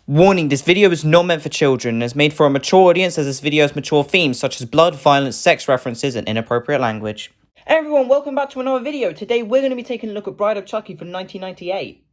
Warning, this video is not meant for children and is made for a mature audience as this video has mature themes such as blood, violence, sex references, and inappropriate language. Hey everyone, welcome back to another video. Today we're going to be taking a look at Bride of Chucky from 1998.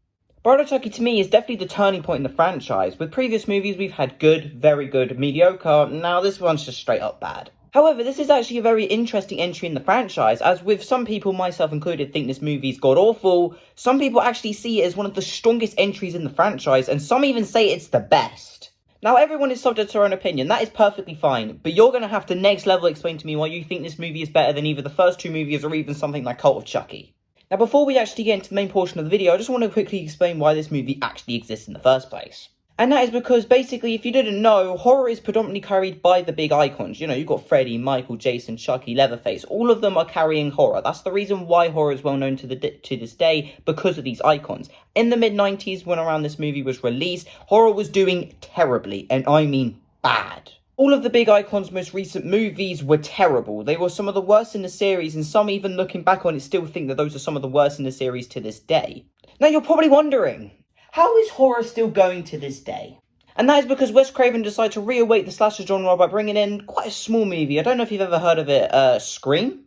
Bride of Chucky to me is definitely the turning point in the franchise. With previous movies we've had good, very good, mediocre, now this one's just straight up bad. However, this is actually a very interesting entry in the franchise, as with some people, myself included, think this movie's god-awful. Some people actually see it as one of the strongest entries in the franchise, and some even say it's the best. Now, everyone is subject to their own opinion, that is perfectly fine, but you're going to have to next level explain to me why you think this movie is better than either the first two movies or even something like Cult of Chucky. Now, before we actually get into the main portion of the video, I just want to quickly explain why this movie actually exists in the first place. And that is because, basically, if you didn't know, horror is predominantly carried by the big icons. You know, you've got Freddy, Michael, Jason, Chucky, Leatherface. All of them are carrying horror. That's the reason why horror is well known to this day, because of these icons. In the mid-90s, when around this movie was released, horror was doing terribly, and I mean bad. All of the big icons' most recent movies were terrible. They were some of the worst in the series, and some, even looking back on it, still think that those are some of the worst in the series to this day. Now, you're probably wondering, how is horror still going to this day? And that is because Wes Craven decided to reawake the slasher genre by bringing in quite a small movie. I don't know if you've ever heard of it, Scream?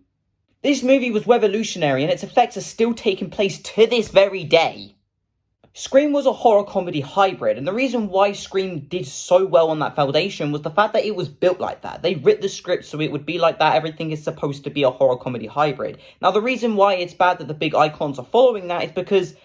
This movie was revolutionary and its effects are still taking place to this very day. Scream was a horror comedy hybrid, and the reason why Scream did so well on that foundation was the fact that it was built like that. They writ the script so it would be like that. Everything is supposed to be a horror comedy hybrid. Now, the reason why it's bad that the big icons are following that is because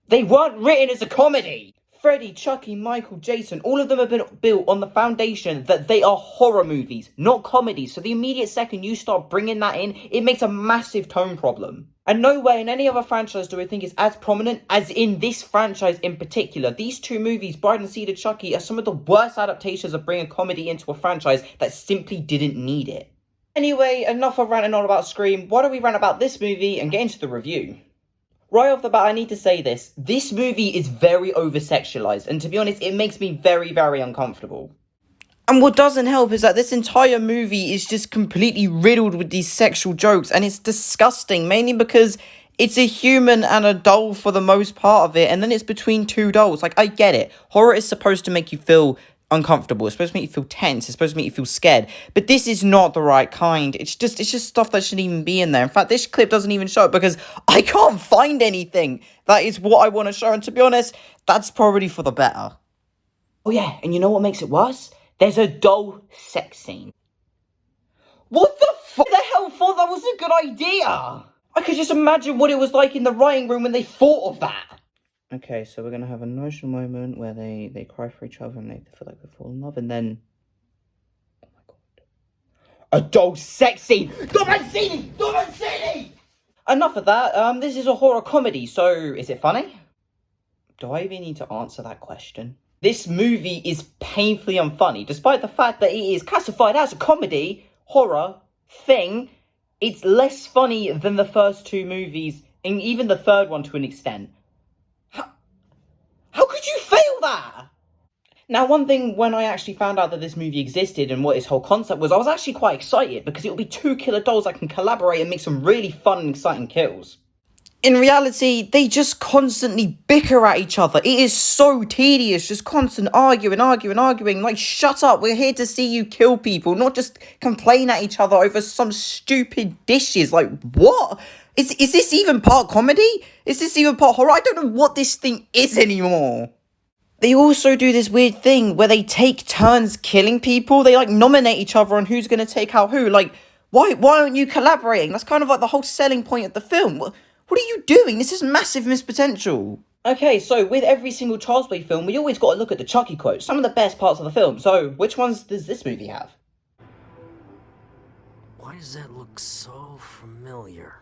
they weren't written as a comedy. Freddy, Chucky, Michael, Jason, all of them have been built on the foundation that they are horror movies, not comedies. So the immediate second you start bringing that in, it makes a massive tone problem. And nowhere in any other franchise do I think it's as prominent as in this franchise in particular. These two movies, Bride of Chucky, are some of the worst adaptations of bringing comedy into a franchise that simply didn't need it. Anyway, enough of ranting on about Scream. Why don't we rant about this movie and get into the review? Right off the bat, I need to say this. This movie is very over-sexualized, and to be honest, it makes me very, very uncomfortable. And what doesn't help is that this entire movie is just completely riddled with these sexual jokes, and it's disgusting, mainly because it's a human and a doll for the most part of it, and then it's between two dolls. Like, I get it. Horror is supposed to make you feel uncomfortable. It's supposed to make you feel tense. It's supposed to make you feel scared. But this is not the right kind. It's just stuff that shouldn't even be in there. In fact, this clip doesn't even show it because I can't find anything that is what I want to show. And to be honest, that's probably for the better. Oh yeah, and you know what makes it worse? There's a doll sex scene. What the fuck? The hell thought that was a good idea? I could just imagine what it was like in the writing room when they thought of that. Okay, so we're going to have an emotional moment where they cry for each other and they feel like they fall in love, and then... Oh my god. A doll sex scene! Don't. Enough of that, this is a horror comedy, so is it funny? Do I even need to answer that question? This movie is painfully unfunny, despite the fact that it is classified as a comedy, horror, thing. It's less funny than the first two movies, and even the third one to an extent. How could you fail that? Now, one thing, when I actually found out that this movie existed and what its whole concept was, I was actually quite excited because it would be two killer dolls that can collaborate and make some really fun and exciting kills. In reality, they just constantly bicker at each other. It is so tedious, just constant arguing. Like, shut up, we're here to see you kill people, not just complain at each other over some stupid dishes. Like, what? Is this even part comedy? Is this even part horror? I don't know what this thing is anymore. They also do this weird thing where they take turns killing people. They, like, nominate each other on who's going to take out who. Like, why aren't you collaborating? That's kind of like the whole selling point of the film. What are you doing? This is massive missed potential. Okay, so with every single Child's Play film, we always got to look at the Chucky quotes, some of the best parts of the film. So, which ones does this movie have? Why does that look so familiar?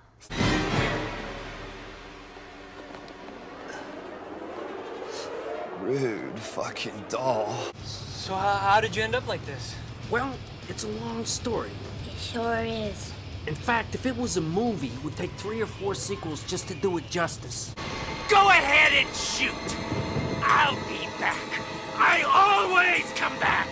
Rude fucking doll. So how did you end up like this? Well, it's a long story. It sure is. In fact, if it was a movie, it would take 3 or 4 sequels just to do it justice. Go ahead and shoot! I'll be back. I always come back!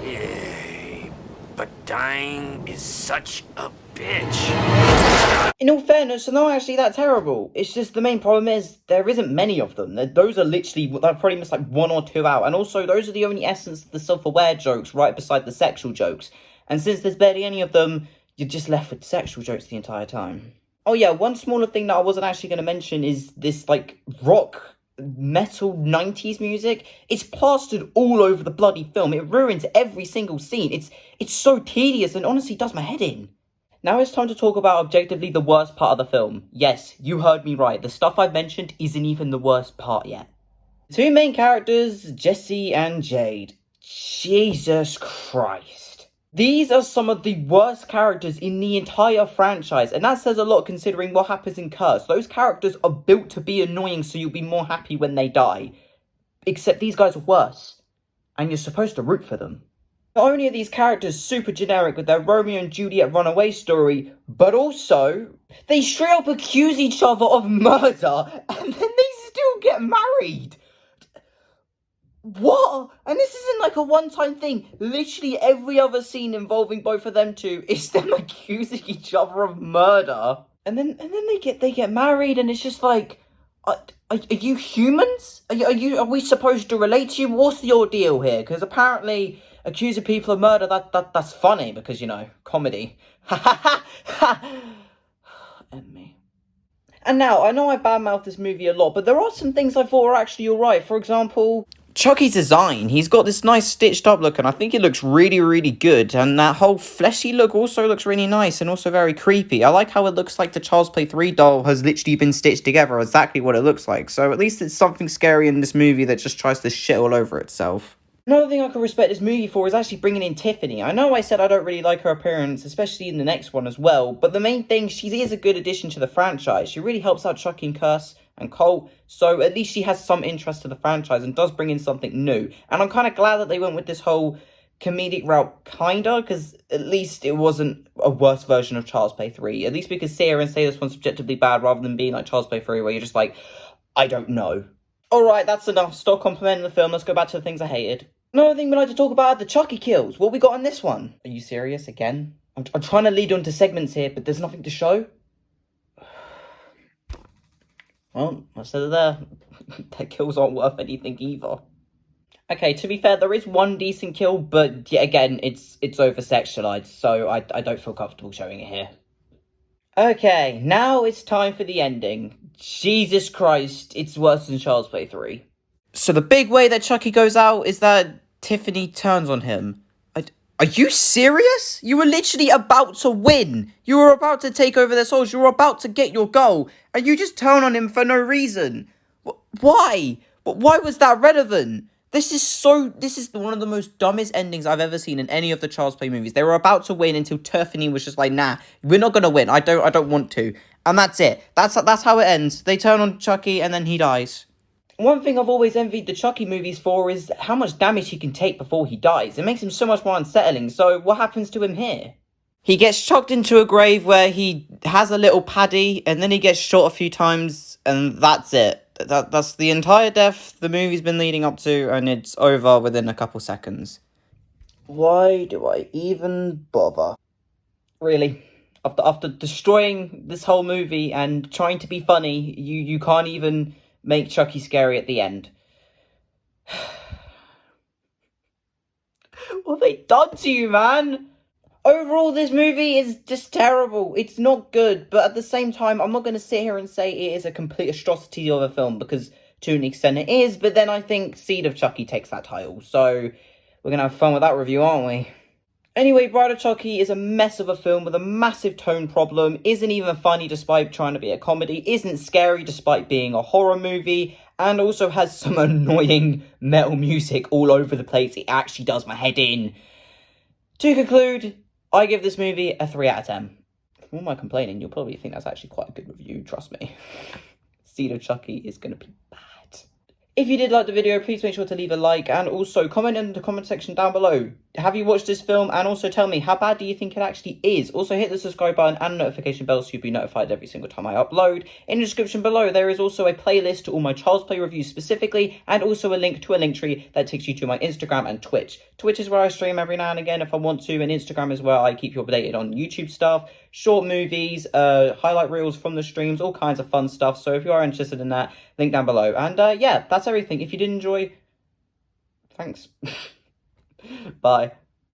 Yay, but dying is such a bitch. In all fairness, they're not actually that terrible. It's just the main problem is there isn't many of them. Those are literally, they're probably missed like 1 or 2 out. And also, those are the only essence of the self-aware jokes right beside the sexual jokes. And since there's barely any of them, you're just left with sexual jokes the entire time. Oh yeah, one smaller thing that I wasn't actually going to mention is this like rock metal 90s music. It's plastered all over the bloody film. It ruins every single scene. It's so tedious and honestly does my head in. Now it's time to talk about objectively the worst part of the film. Yes, you heard me right. The stuff I've mentioned isn't even the worst part yet. The two main characters, Jesse and Jade. Jesus Christ. These are some of the worst characters in the entire franchise, and that says a lot considering what happens in Curse. Those characters are built to be annoying so you'll be more happy when they die. Except these guys are worse, and you're supposed to root for them. Not only are these characters super generic with their Romeo and Juliet runaway story, but also, they straight up accuse each other of murder, and then they still get married! What? And this isn't like a one-time thing. Literally every other scene involving both of them two is them accusing each other of murder. And then they get married, and it's just like, are you humans? Are we supposed to relate to you? What's your deal here? Because apparently accusing people of murder, that's funny because, you know, comedy. Ha ha ha ha! And me. And now, I know I badmouthed this movie a lot, but there are some things I thought were actually alright. For example, Chucky's design. He's got this nice stitched up look, and I think it looks really, really good. And that whole fleshy look also looks really nice and also very creepy. I like how it looks like the Child's Play 3 doll has literally been stitched together, exactly what it looks like. So at least it's something scary in this movie that just tries to shit all over itself. Another thing I can respect this movie for is actually bringing in Tiffany. I know I said I don't really like her appearance, especially in the next one as well, but the main thing, she is a good addition to the franchise. She really helps out Chucky and Curse and Colt, so at least she has some interest to the franchise and does bring in something new. And I'm kind of glad that they went with this whole comedic route, kinda, because at least it wasn't a worse version of Child's Play 3. At least we could sit here and say this one's subjectively bad rather than being like Child's Play 3 where you're just like, I don't know. Alright, that's enough. Stop complimenting the film. Let's go back to the things I hated. Another thing we like to talk about are the Chucky kills. What we got on this one? Are you serious again? I'm trying to lead on to segments here, but there's nothing to show. Well, I said it there. Their kills aren't worth anything either. Okay, to be fair, there is one decent kill, but yet again, it's over-sexualized, so I don't feel comfortable showing it here. Okay, now it's time for the ending. Jesus Christ, it's worse than Child's Play 3. So the big way that Chucky goes out is that Tiffany turns on him. Are you serious? You were literally about to win. You were about to take over their souls. You were about to get your goal. And you just turn on him for no reason. Why? Why was that relevant? This is one of the most dumbest endings I've ever seen in any of the Child's Play movies. They were about to win until Tiffany was just like, nah, we're not going to win. I don't want to. And that's it. That's how it ends. They turn on Chucky and then he dies. One thing I've always envied the Chucky movies for is how much damage he can take before he dies. It makes him so much more unsettling, so what happens to him here? He gets chucked into a grave where he has a little paddy, and then he gets shot a few times, and that's it. That's the entire death the movie's been leading up to, and it's over within a couple seconds. Why do I even bother? Really? After destroying this whole movie and trying to be funny, you can't even make Chucky scary at the end. What have they done to you, man? Overall, this movie is just terrible. It's not good, but at the same time, I'm not going to sit here and say it is a complete atrocity of a film, because to an extent it is, but then I think Seed of Chucky takes that title, so we're going to have fun with that review, aren't we? Anyway, Bride of Chucky is a mess of a film with a massive tone problem, isn't even funny despite trying to be a comedy, isn't scary despite being a horror movie, and also has some annoying metal music all over the place. It actually does my head in. To conclude, I give this movie a 3 out of 10. For all my complaining, you'll probably think that's actually quite a good review, trust me. Seed of Chucky is going to be bad. If you did like the video, please make sure to leave a like, and also comment in the comment section down below. Have you watched this film? And also tell me, how bad do you think it actually is? Also hit the subscribe button and notification bell so you'll be notified every single time I upload. In the description below, there is also a playlist to all my Child's Play reviews specifically, and also a link to a link tree that takes you to my Instagram and Twitch. Twitch is where I stream every now and again if I want to, and Instagram is where I keep you updated on YouTube stuff. short movies, highlight reels from the streams, all kinds of fun stuff. So if you are interested in that, link down below. And yeah, that's everything. If you did enjoy, thanks. Bye.